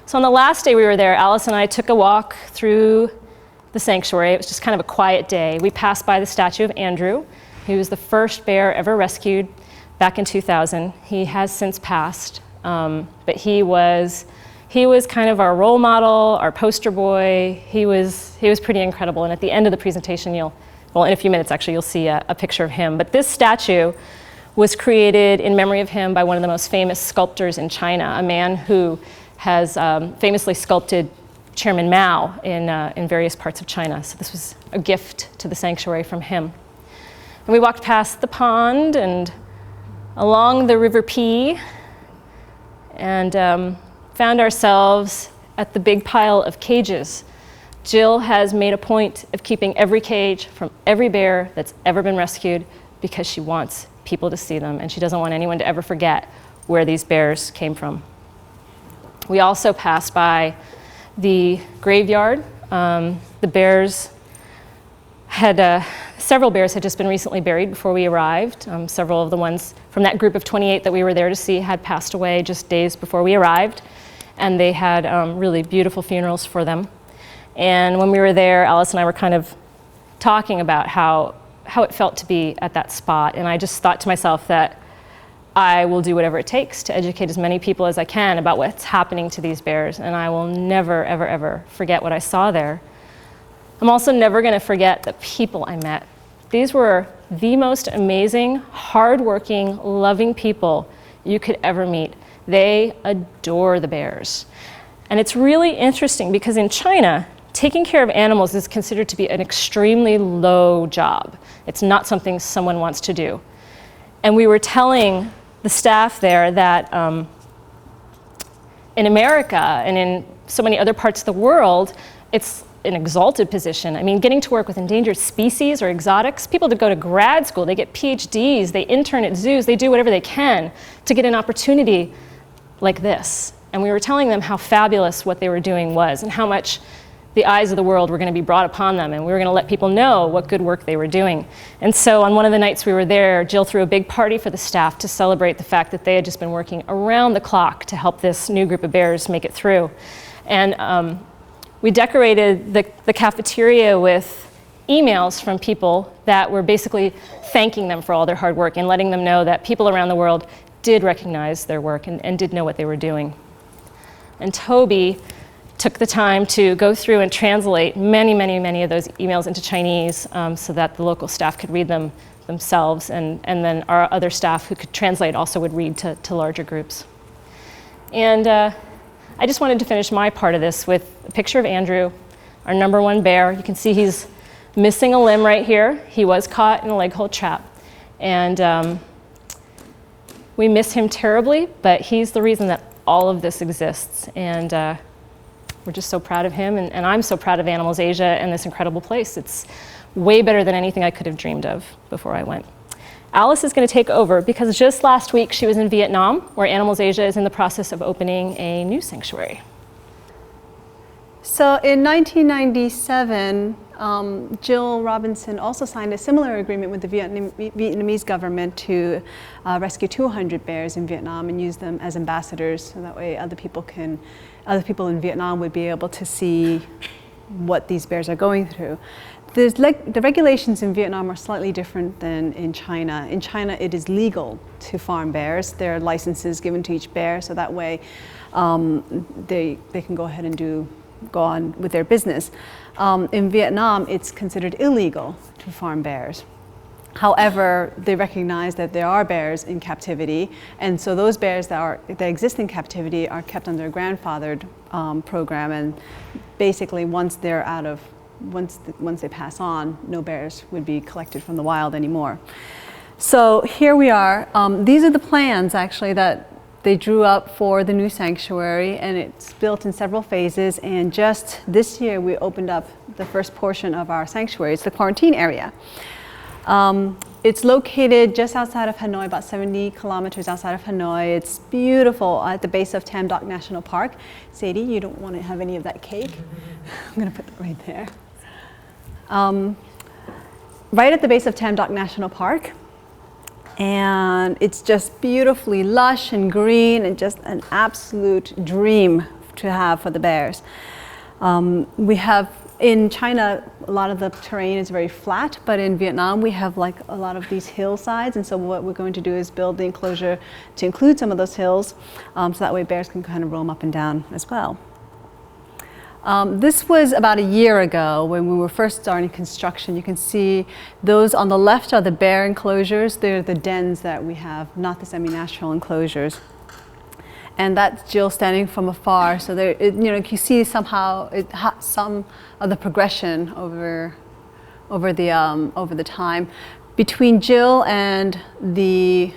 So on the last day we were there, Alice and I took a walk through the sanctuary. It was just kind of a quiet day. We passed by the statue of Andrew. He was the first bear ever rescued back in 2000. He has since passed, but he was kind of our role model, our poster boy. He was pretty incredible. And at the end of the presentation, in a few minutes actually, you'll see a picture of him. But this statue was created in memory of him by one of the most famous sculptors in China, a man who has famously sculpted Chairman Mao in various parts of China. So this was a gift to the sanctuary from him. And we walked past the pond and along the River P and found ourselves at the big pile of cages. Jill has made a point of keeping every cage from every bear that's ever been rescued because she wants people to see them and she doesn't want anyone to ever forget where these bears came from. We also passed by the graveyard. The bears had, several bears had just been recently buried before we arrived. Several of the ones from that group of 28 that we were there to see had passed away just days before we arrived, and they had really beautiful funerals for them. And when we were there, Alice and I were kind of talking about how it felt to be at that spot, and I just thought to myself that I will do whatever it takes to educate as many people as I can about what's happening to these bears, and I will never, ever, ever forget what I saw there. I'm also never going to forget the people I met. These were the most amazing, hardworking, loving people you could ever meet. They adore the bears. And it's really interesting because in China, taking care of animals is considered to be an extremely low job. It's not something someone wants to do. And we were telling the staff there that in America and in so many other parts of the world, it's an exalted position. I mean, getting to work with endangered species or exotics, people that go to grad school, they get PhDs, they intern at zoos, they do whatever they can to get an opportunity like this. And we were telling them how fabulous what they were doing was and how much the eyes of the world were going to be brought upon them, and we were going to let people know what good work they were doing. And so on one of the nights we were there, Jill threw a big party for the staff to celebrate the fact that they had just been working around the clock to help this new group of bears make it through. And we decorated the cafeteria with emails from people that were basically thanking them for all their hard work and letting them know that people around the world did recognize their work and did know what they were doing. And Toby took the time to go through and translate many, many, many of those emails into Chinese so that the local staff could read them themselves, and then our other staff who could translate also would read to larger groups. And I just wanted to finish my part of this with a picture of Andrew, our #1 bear. You can see he's missing a limb right here. He was caught in a leg hold trap. And we miss him terribly, but he's the reason that all of this exists. And we're just so proud of him, and I'm so proud of Animals Asia and this incredible place. It's way better than anything I could have dreamed of before I went. Alice is going to take over because just last week she was in Vietnam, where Animals Asia is in the process of opening a new sanctuary. So in 1997, Jill Robinson also signed a similar agreement with the Vietnamese government to rescue 200 bears in Vietnam and use them as ambassadors, so that way other people in Vietnam would be able to see what these bears are going through. The regulations in Vietnam are slightly different than in China. In China, it is legal to farm bears. There are licenses given to each bear, so that way they can go ahead and go on with their business. In Vietnam, it's considered illegal to farm bears. However, they recognize that there are bears in captivity, and so those bears that exist in captivity are kept under a grandfathered program, and basically once they pass on, no bears would be collected from the wild anymore. So here we are. These are the plans actually that they drew up for the new sanctuary, and it's built in several phases, and just this year we opened up the first portion of our sanctuary. It's the quarantine area. It's located just outside of Hanoi, about 70 kilometers outside of Hanoi. It's beautiful at the base of Tam Doc National Park. Sadie, you don't want to have any of that cake? I'm going to put that right there. Right at the base of Tam Doc National Park. And it's just beautifully lush and green and just an absolute dream to have for the bears. We have in China, a lot of the terrain is very flat, but in Vietnam we have like a lot of these hillsides, and so what we're going to do is build the enclosure to include some of those hills, so that way bears can kind of roam up and down as well. This was about a year ago when we were first starting construction. You can see those on the left are the bear enclosures. They're the dens that we have, not the semi-natural enclosures. And that's Jill standing from afar. So there, you know, you see somehow some of the progression over the time. Between Jill and the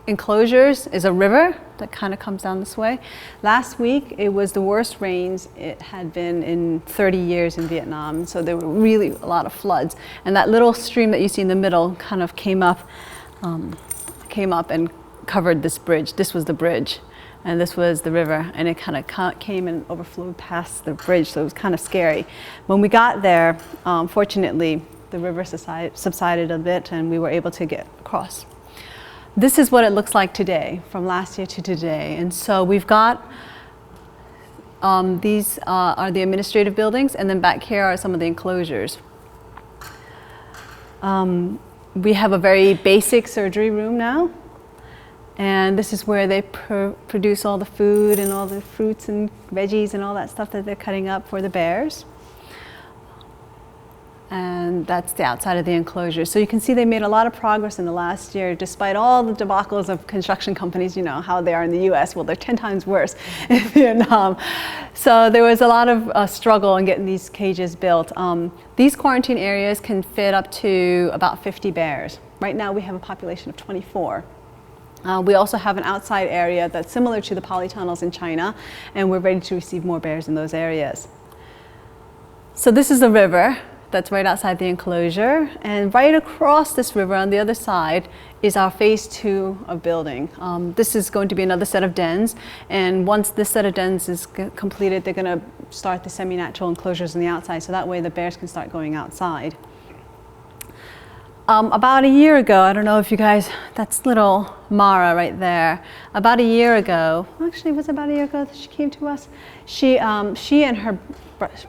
enclosures is a river that kind of comes down this way. Last week it was the worst rains it had been in 30 years in Vietnam. So there were really a lot of floods. And that little stream that you see in the middle kind of came up and covered this bridge. This was the bridge. And this was the river, and it kind of came and overflowed past the bridge, so it was kind of scary. When we got there, fortunately, the river subsided a bit, and we were able to get across. This is what it looks like today, from last year to today. And so we've got, these are the administrative buildings, and then back here are some of the enclosures. We have a very basic surgery room now. And this is where they produce all the food and all the fruits and veggies and all that stuff that they're cutting up for the bears. And that's the outside of the enclosure. So you can see they made a lot of progress in the last year, despite all the debacles of construction companies, you know, how they are in the US. Well, they're 10 times worse in Vietnam. So there was a lot of struggle in getting these cages built. These quarantine areas can fit up to about 50 bears. Right now we have a population of 24. We also have an outside area that's similar to the polytunnels in China, and we're ready to receive more bears in those areas. So this is the river that's right outside the enclosure, and right across this river on the other side is our phase 2 of building. This is going to be another set of dens, and once this set of dens is completed, they're going to start the semi-natural enclosures on the outside, so that way the bears can start going outside. About a year ago, I don't know if you guys, that's little Mara right there. About a year ago, actually it was about a year ago that she came to us. She and her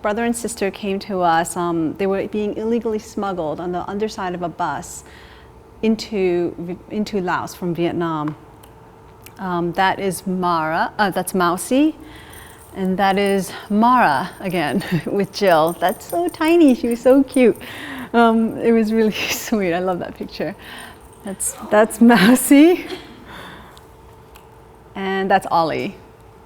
brother and sister came to us. They were being illegally smuggled on the underside of a bus into Laos from Vietnam. That is Mara, that's Mousie. And that is Mara again with Jill. That's so tiny, she was so cute. It was really sweet, I love that picture. That's Mousie. And that's Ollie.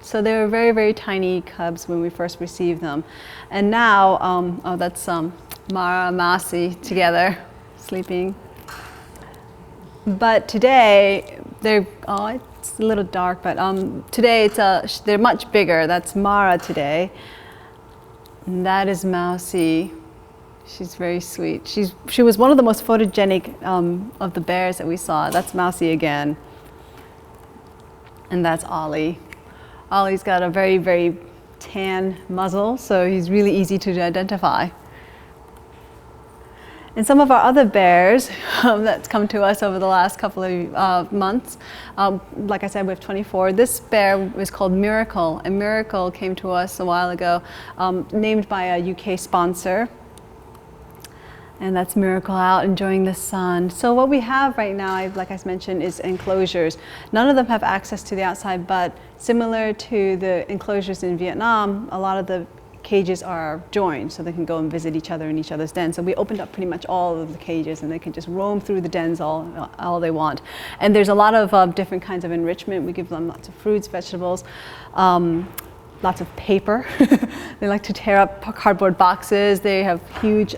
So they were very, very tiny cubs when we first received them. And now, oh, that's Mara and Mousie together, sleeping. But today, they're, oh, it's a little dark, but today they're much bigger. That's Mara today. And that is Mousie. She's very sweet. She was one of the most photogenic of the bears that we saw. That's Mousie again. And that's Ollie. Ollie's got a very, very tan muzzle, so he's really easy to identify. And some of our other bears that's come to us over the last couple of months, like I said, we have 24. This bear is called Miracle, and Miracle came to us a while ago, named by a UK sponsor. And that's Miracle out enjoying the sun. So what we have right now, like I mentioned, is enclosures. None of them have access to the outside, but similar to the enclosures in Vietnam, a lot of the cages are joined, so they can go and visit each other in each other's dens. So we opened up pretty much all of the cages, and they can just roam through the dens all they want. And there's a lot of different kinds of enrichment. We give them lots of fruits, vegetables, lots of paper. They like to tear up cardboard boxes. They have huge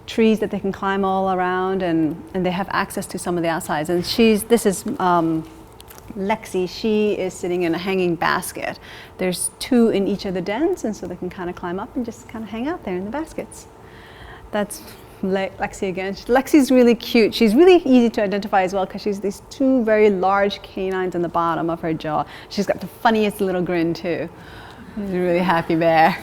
trees that they can climb all around, and they have access to some of the outsides. And this is Lexi. She is sitting in a hanging basket. There's 2 in each of the dens, and so they can kind of climb up and just kind of hang out there in the baskets. That's Lexi again. Lexi's really cute. She's really easy to identify as well because she's these 2 very large canines on the bottom of her jaw. She's got the funniest little grin too. She's a really happy bear.